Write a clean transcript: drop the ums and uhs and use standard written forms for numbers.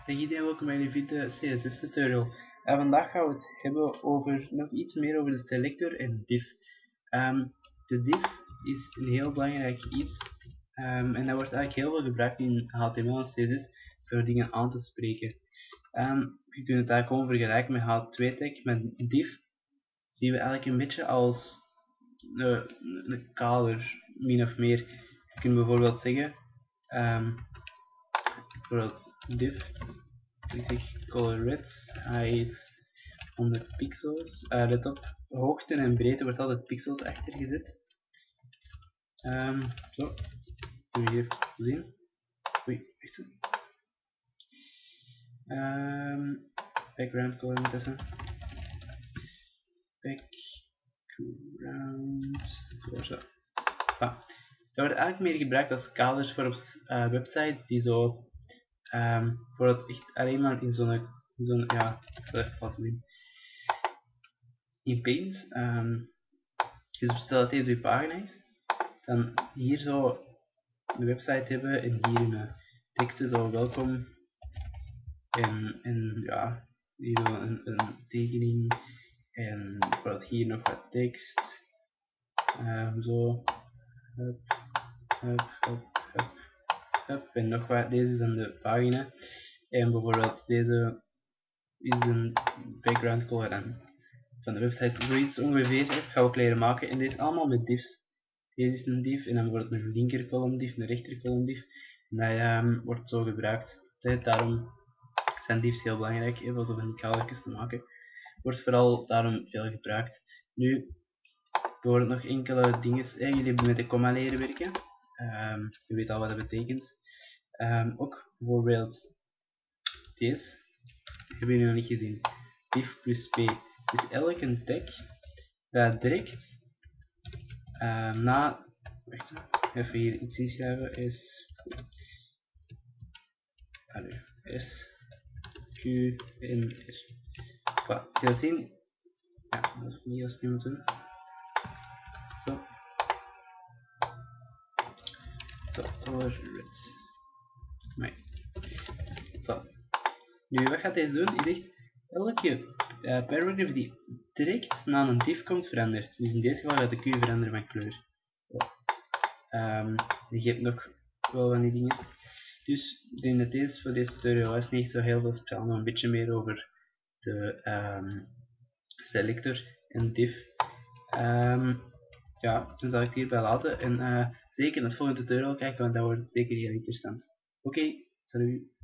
Dag iedereen, welkom bij een video CSS tutorial. Vandaag gaan we het hebben over nog iets meer over de selector en div. De div is een heel belangrijk iets en dat wordt eigenlijk heel veel gebruikt in HTML en CSS voor dingen aan te spreken. Je kunt het eigenlijk gewoon vergelijken met H2-tag. Met div zien we eigenlijk een beetje als een kader, min of meer. Je kunt bijvoorbeeld zeggen, bijvoorbeeld div. Ik zeg color red, height 100 pixels. Let op, hoogte en breedte wordt altijd pixels achter gezet. Zo, kun je hier te zien. Oei, echt zo. Background color moet dat zijn. Background color, zo. Dat wordt eigenlijk meer gebruikt als kaders voor op websites die zo bijvoorbeeld echt alleen maar in zo'n ja, ik zal even laten zien. In Paint, dus stel dat deze je pagina is, dan hier zo de website hebben en hier een teksten zo welkom en ja, hier een tekening en bijvoorbeeld hier nog wat tekst, zo, hup, en nog wat, deze is dan de pagina en bijvoorbeeld deze is een background color van de website, zoiets ongeveer gaan we ook leren maken en deze is allemaal met divs. Deze is een div en dan wordt een linker column div, een rechter column div en dat wordt zo gebruikt. Daarom zijn divs heel belangrijk, even zo van die kadertjes te maken. Wordt vooral daarom veel gebruikt. Nu, bijvoorbeeld nog enkele dingen, jullie hebben met de comma leren werken, je weet al wat dat betekent. Ook bijvoorbeeld deze, hebben jullie nog niet gezien, div plus p. Dus elke tag dat direct na, wacht even hier iets inschrijven, S, Q, N, R. Voilà, je gaat zien, ja, dat is niet als nu moeten doen. Zo, color red. Nee. Voilà. Nu, wat gaat deze doen? Je zegt, elke paragraph die direct na een div komt verandert. Dus in dit geval gaat de Q veranderen van kleur. Je hebt nog wel van die dingen. Dus ik denk dat deze voor deze tutorial is niet zo heel veel speciaal, maar een beetje meer over de selector en div. Ja, dan zal ik het hierbij laten en zeker in het volgende tutorial kijken, want dat wordt zeker heel interessant. Oké, salut!